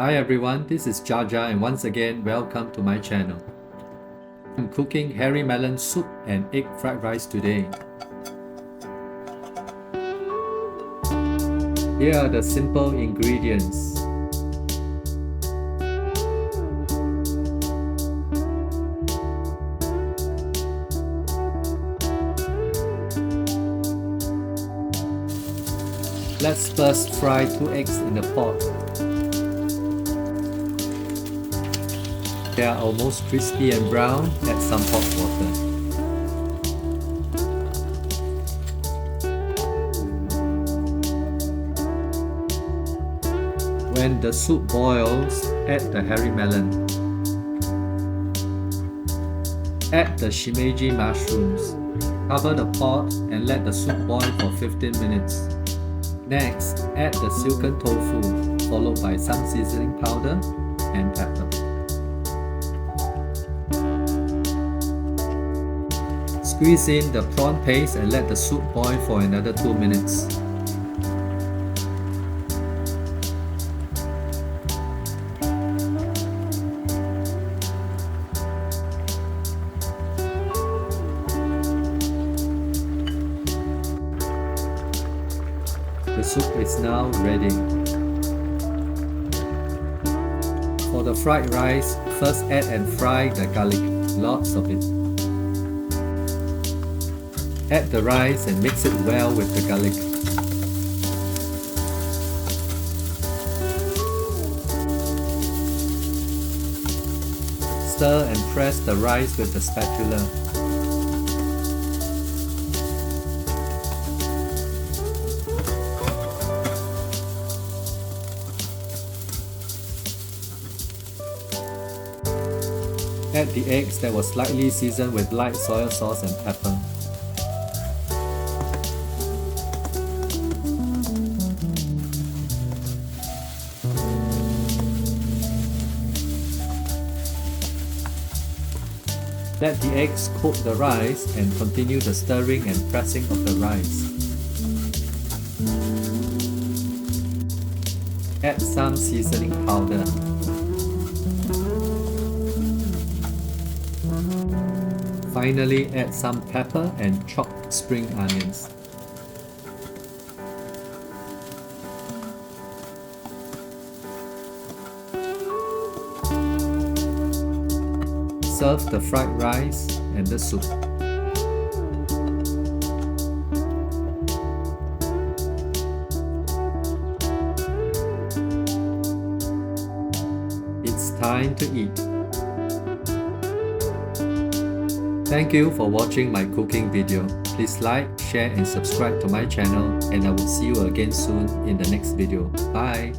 Hi everyone, this is Jarjar and once again welcome to my channel. I'm cooking hairy melon soup and egg fried rice today. Here are the simple ingredients. Let's first fry 2 eggs in the pot. They are almost crispy and brown, add some hot water. When the soup boils, add the hairy melon. Add the Shimeji mushrooms. Cover the pot and let the soup boil for 15 minutes. Next, add the silken tofu, followed by some seasoning powder and pepper. Squeeze in the prawn paste and let the soup boil for another 2 minutes. The soup is now ready. For the fried rice, first add and fry the garlic, lots of it. Add the rice and mix it well with the garlic. Stir and press the rice with the spatula. Add the eggs that were slightly seasoned with light soy sauce and pepper. Let the eggs coat the rice and continue the stirring and pressing of the rice. Add some seasoning powder. Finally, add some pepper and chopped spring onions. Serve the fried rice and the soup. It's time to eat. Thank you for watching my cooking video. Please like, share and subscribe to my channel and I will see you again soon in the next video. Bye!